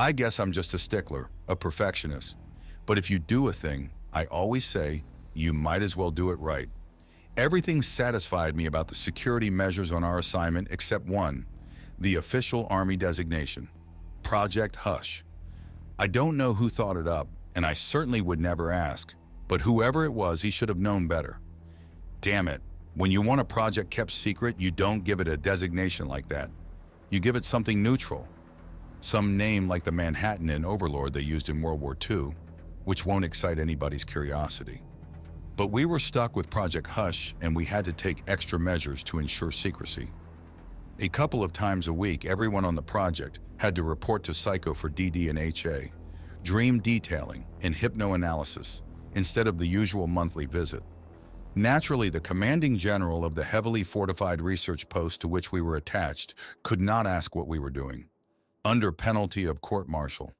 I guess I'm just a stickler, a perfectionist. But if you do a thing, I always say, you might as well do it right. Everything satisfied me about the security measures on our assignment except one, the official Army designation, Project Hush. I don't know who thought it up, and I certainly would never ask, but whoever it was, he should have known better. Damn it, when you want a project kept secret, you don't give it a designation like that. You give it something neutral. Some name like the Manhattan in Overlord they used in World War II, which won't excite anybody's curiosity. But we were stuck with Project Hush, and we had to take extra measures to ensure secrecy. A couple of times a week, everyone on the project had to report to Psycho for DD and HA, dream detailing, and hypnoanalysis, instead of the usual monthly visit. Naturally, the commanding general of the heavily fortified research post to which we were attached could not ask what we were doing, under penalty of court-martial,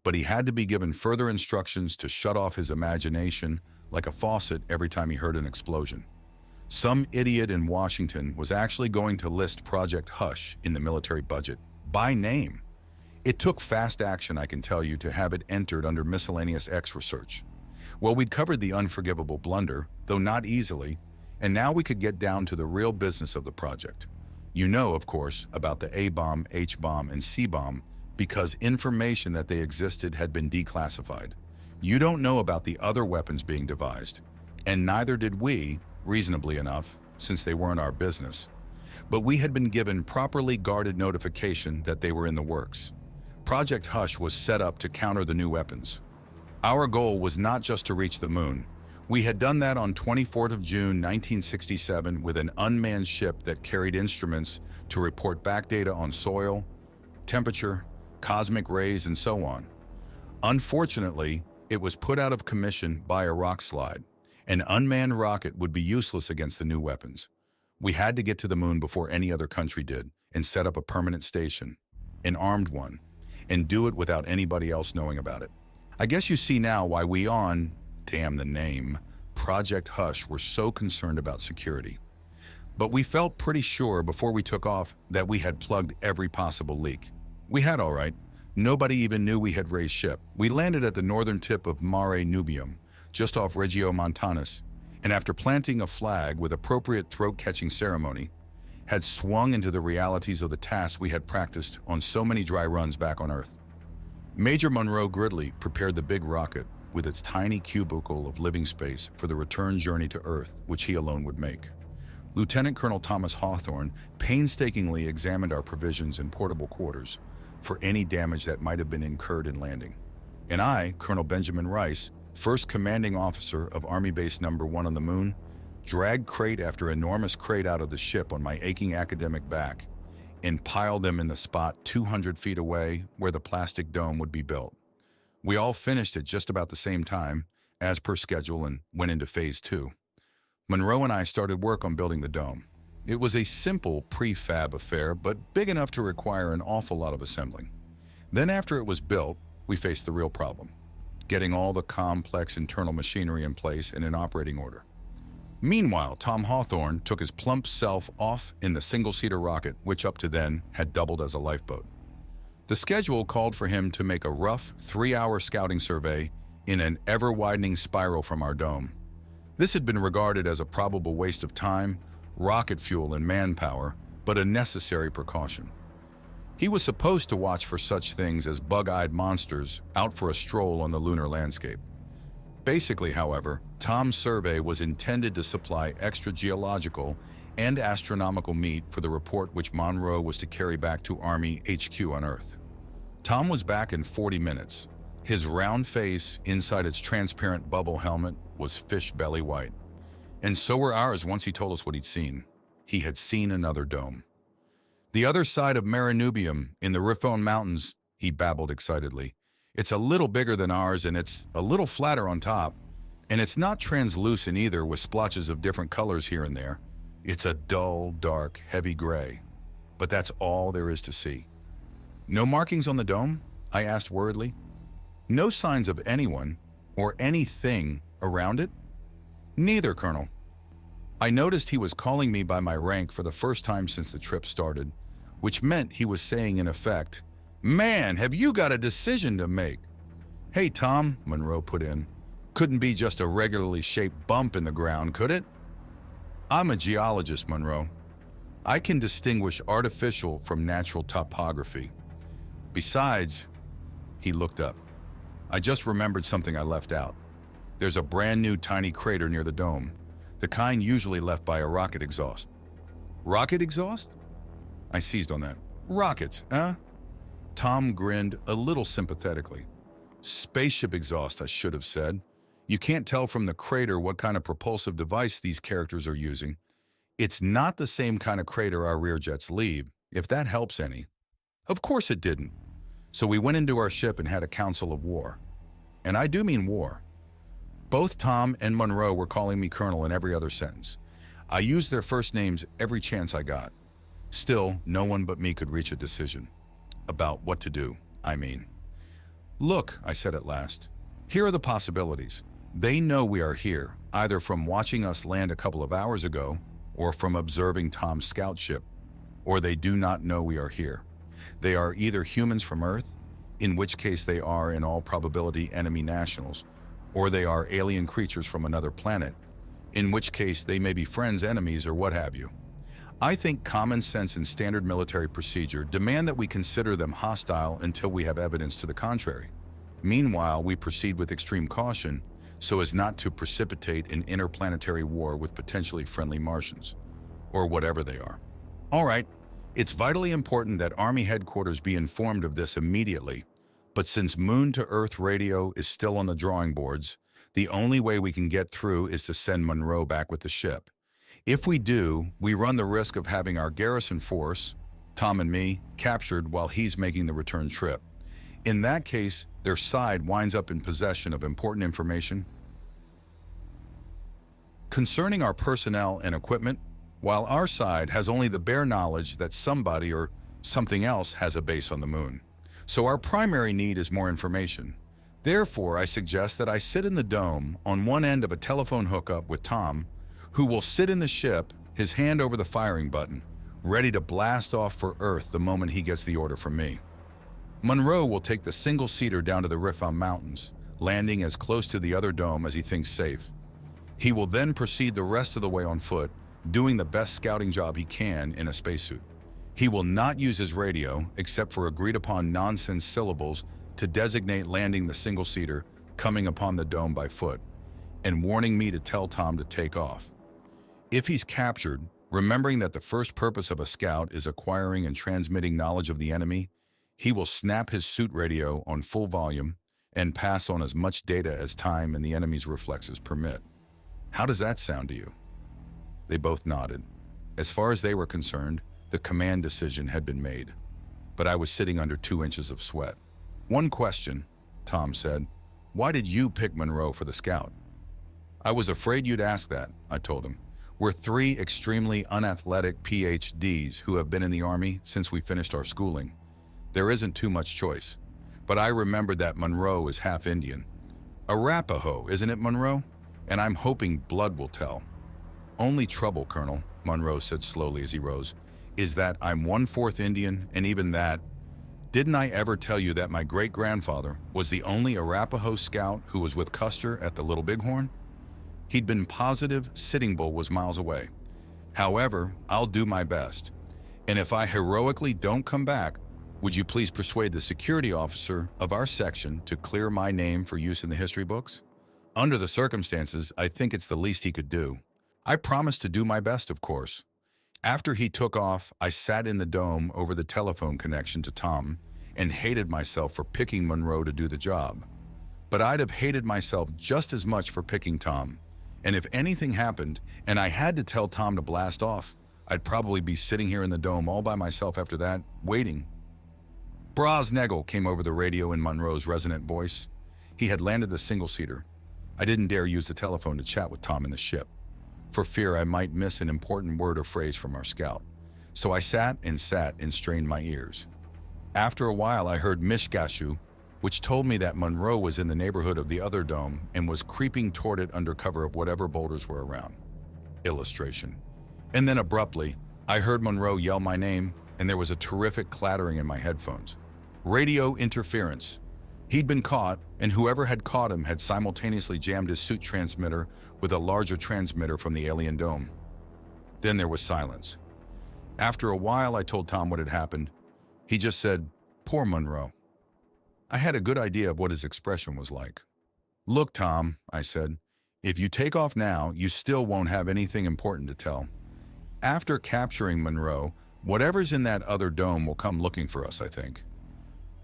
but he had to be given further instructions to shut off his imagination like a faucet every time he heard an explosion. Some idiot in Washington was actually going to list Project Hush in the military budget, by name. It took fast action, I can tell you, to have it entered under miscellaneous X research. Well, we'd covered the unforgivable blunder, though not easily, and now we could get down to the real business of the project. You know, of course, about the A-bomb, H-bomb, and C-bomb, because information that they existed had been declassified. You don't know about the other weapons being devised, and neither did we, reasonably enough, since they weren't our business. But we had been given properly guarded notification that they were in the works. Project Hush was set up to counter the new weapons. Our goal was not just to reach the moon. We had done that on 24th of June 1967 with an unmanned ship that carried instruments to report back data on soil, temperature, cosmic rays, and so on. Unfortunately, it was put out of commission by a rock slide. An unmanned rocket would be useless against the new weapons. We had to get to the moon before any other country did and set up a permanent station, an armed one, and do it without anybody else knowing about it. I guess you see now why we on, damn the name, Project Hush were so concerned about security. But we felt pretty sure before we took off that we had plugged every possible leak. We had, all right. Nobody even knew we had raised ship. We landed at the northern tip of Mare Nubium, just off Regiomontanus, and after planting a flag with appropriate throat-catching ceremony, had swung into the realities of the tasks we had practiced on so many dry runs back on Earth. Major Monroe Gridley prepared the big rocket with its tiny cubicle of living space for the return journey to Earth, which he alone would make. Lieutenant Colonel Thomas Hawthorne painstakingly examined our provisions and portable quarters for any damage that might have been incurred in landing. And I, Colonel Benjamin Rice, first commanding officer of Army Base No. 1 on the moon, dragged crate after enormous crate out of the ship on my aching academic back and piled them in the spot 200 feet away where the plastic dome would be built. We all finished at just about the same time, as per schedule, and went into Phase 2. Monroe and I started work on building the dome. It was a simple prefab affair, but big enough to require an awful lot of assembling. Then after it was built, we faced the real problem, getting all the complex internal machinery in place and in operating order. Meanwhile, Tom Hawthorne took his plump self off in the single-seater rocket, which up to then had doubled as a lifeboat. The schedule called for him to make a rough 3-hour scouting survey in an ever-widening spiral from our dome. This had been regarded as a probable waste of time, rocket fuel, and manpower, but a necessary precaution. He was supposed to watch for such things as bug-eyed monsters out for a stroll on the lunar landscape. Basically, however, Tom's survey was intended to supply extra geological and astronomical meat for the report which Monroe was to carry back to Army HQ on Earth. Tom was back in 40 minutes. His round face inside its transparent bubble helmet was fish belly white. And so were ours once he told us what he'd seen. He had seen another dome. The other side of Marinubium, in the Riphone Mountains, he babbled excitedly. It's a little bigger than ours, and it's a little flatter on top. And it's not translucent either, with splotches of different colors here and there. It's a dull, dark, heavy gray. But that's all there is to see. No markings on the dome? I asked worriedly. No signs of anyone or anything around it? Neither, Colonel. I noticed he was calling me by my rank for the first time since the trip started, which meant he was saying in effect, Man, have you got a decision to make? Hey, Tom, Monroe put in. Couldn't be just a regularly shaped bump in the ground, could it? I'm a geologist, Monroe. I can distinguish artificial from natural topography. Besides, he looked up. I just remembered something I left out. There's a brand new tiny crater near the dome, the kind usually left by a rocket exhaust. Rocket exhaust? I seized on that. Rockets, huh? Tom grinned a little sympathetically. Spaceship exhaust, I should have said. You can't tell from the crater what kind of propulsive device these characters are using. It's not the same kind of crater our rear jets leave, if that helps any. Of course it didn't. So we went into our ship and had a council of war. And I do mean war. Both Tom and Monroe were calling me Colonel in every other sentence. I used their first names every chance I got. Still, no one but me could reach a decision. About what to do, I mean. Look, I said at last, here are the possibilities. They know we are here, either from watching us land a couple of hours ago, or from observing Tom's scout ship, or they do not know we are here. They are either humans from Earth, in which case they are in all probability enemy nationals, or they are alien creatures from another planet, in which case they may be friends, enemies, or what have you. I think common sense and standard military procedure demand that we consider them hostile until we have evidence to the contrary. Meanwhile, we proceed with extreme caution so as not to precipitate an interplanetary war with potentially friendly Martians, or whatever they are. All right, it's vitally important that Army headquarters be informed of this immediately, but since Moon-to-Earth radio is still on the drawing boards, the only way we can get through is to send Monroe back with the ship. If we do, we run the risk of having our garrison force, Tom and me, captured while he's making the return trip. In that case, their side winds up in possession of important information concerning our personnel and equipment, while our side has only the bare knowledge that somebody or something else has a base on the moon. So our primary need is more information. Therefore, I suggest that I sit in the dome on one end of a telephone hookup with Tom, who will sit in the ship, his hand over the firing button, ready to blast off for Earth the moment he gets the order from me. Monroe will take the single-seater down to the Riffon Mountains, landing as close to the other dome as he thinks safe. He will then proceed the rest of the way on foot, doing the best scouting job he can in a spacesuit. He will not use his radio, except for agreed-upon nonsense syllables, to designate landing the single-seater coming upon the dome by foot, and warning me to tell Tom to take off. If he's captured, remembering that the first purpose of a scout is acquiring and transmitting knowledge of the enemy, he will snap his suit radio on full volume and pass on as much data as time and the enemy's reflexes permit. How does that sound to you? They both nodded. As far as they were concerned, the command decision had been made, but I was sitting under 2 inches of sweat. One question, Tom said. Why did you pick Monroe for the scout? I was afraid you'd ask that, I told him. We're 3 extremely unathletic PhDs who have been in the Army since we finished our schooling. There isn't too much choice, but I remembered that Monroe is half Indian. Arapaho, isn't it, Monroe? And I'm hoping blood will tell. Only trouble, Colonel, Monroe said slowly as he rose, is that I'm 1/4 Indian, and even that, didn't I ever tell you that my great-grandfather was the only Arapaho scout who was with Custer at the Little Bighorn? He'd been positive Sitting Bull was miles away. However, I'll do my best. And if I heroically don't come back, would you please persuade the security officer of our section to clear my name for use in the history books? Under the circumstances, I think it's the least he could do. I promised to do my best, of course. After he took off, I sat in the dome over the telephone connection to Tom and hated myself for picking Monroe to do the job. But I'd have hated myself just as much for picking Tom. And if anything happened and I had to tell Tom to blast off, I'd probably be sitting here in the dome all by myself after that, waiting. Brosnegel came over the radio in Monroe's resonant voice. He had landed the single-seater. I didn't dare use the telephone to chat with Tom in the ship, for fear I might miss an important word or phrase from our scout. So I sat and strained my ears. After a while, I heard Mishgashu, which told me that Monroe was in the neighborhood of the other dome and was creeping toward it under cover of whatever boulders were around. Illustration. And then abruptly, I heard Monroe yell my name, and there was a terrific clattering in my headphones. Radio interference. He'd been caught, and whoever had caught him had simultaneously jammed his suit transmitter with a larger transmitter from the alien dome. Then there was silence. After a while, I told Tom what had happened. He just said, "Poor Monroe." I had a good idea of what his expression was like. "Look, Tom," I said, "if you take off now, you still won't have anything important to tell. After capturing Monroe, whatever's in that other dome will come looking for us, I think.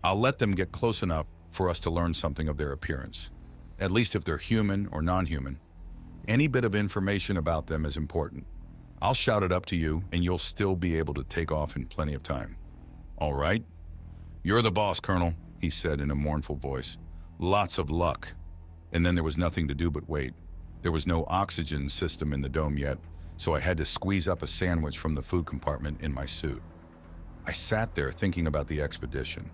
I'll let them get close enough for us to learn something of their appearance, at least if they're human or non-human. Any bit of information about them is important. I'll shout it up to you, and you'll still be able to take off in plenty of time. All right?" "You're the boss, Colonel," he said in a mournful voice. "Lots of luck." And then there was nothing to do but wait. There was no oxygen system in the dome yet, so I had to squeeze up a sandwich from the food compartment in my suit. I sat there thinking about the expedition.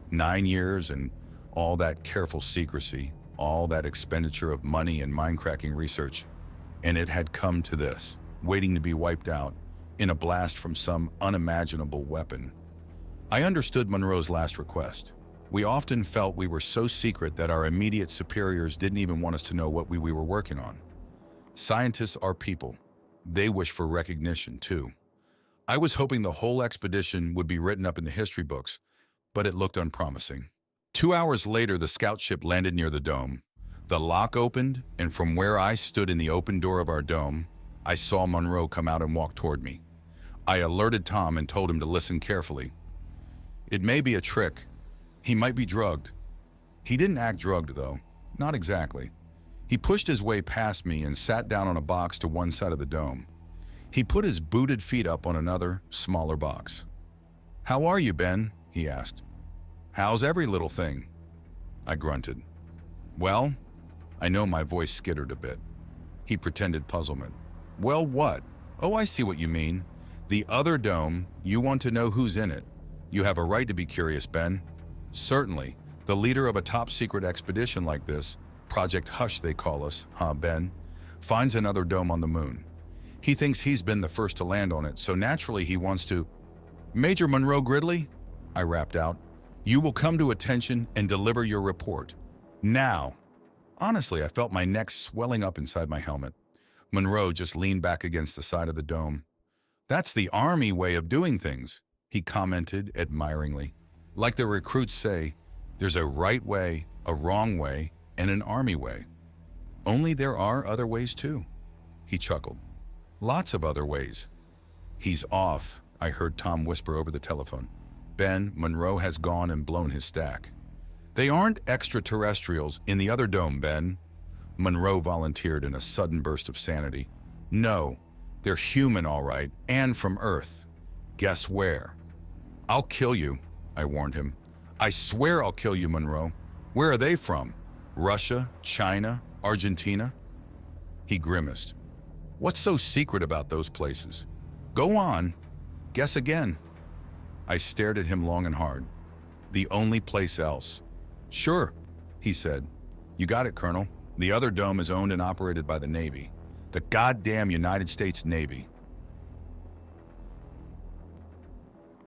9 years and all that careful secrecy, all that expenditure of money and mind-cracking research, and it had come to this, waiting to be wiped out in a blast from some unimaginable weapon. I understood Monroe's last request. We often felt we were so secret that our immediate superiors didn't even want us to know what we were working on. Scientists are people. They wish for recognition, too. I was hoping the whole expedition would be written up in the history books, but it looked unpromising. 2 hours later, the scout ship landed near the dome. The lock opened, and from where I stood in the open door of our dome, I saw Monroe come out and walk toward me. I alerted Tom and told him to listen carefully. It may be a trick. He might be drugged. He didn't act drugged, though. Not exactly. He pushed his way past me and sat down on a box to one side of the dome. He put his booted feet up on another, smaller box. "How are you, Ben?" he asked. "How's every little thing?" I grunted. "Well," I know my voice skittered a bit. He pretended puzzlement. "Well, what? Oh, I see what you mean. The other dome, you want to know who's in it. You have a right to be curious, Ben. Certainly, the leader of a top-secret expedition like this, Project Hush they call us, huh, Ben, finds another dome on the moon. He thinks he's been the first to land on it, so naturally he wants to—" "Major Monroe Gridley," I rapped out, "you will come to attention and deliver your report. Now." Honestly, I felt my neck swelling up inside my helmet. Monroe just leaned back against the side of the dome. "That's the Army way of doing things," he commented admiringly. "Like the recruits say, there's a right way, a wrong way, and an Army way. Only there are other ways too." He chuckled. "Lots of other ways." "He's off," I heard Tom whisper over the telephone. "Ben, Monroe has gone and blown his stack." "They aren't extraterrestrials in the other dome, Ben," Monroe volunteered in a sudden burst of sanity. "No, they're human all right, and from Earth. Guess where?" "I'll kill you," I warned him. "I swear I'll kill you, Monroe. Where are they from? Russia, China, Argentina?" He grimaced. "What's so secret about those places? Go on. Guess again." I stared at him long and hard. "The only place else." "Sure," he said. "You got it, Colonel. The other dome is owned and operated by the Navy. The goddamn United States Navy.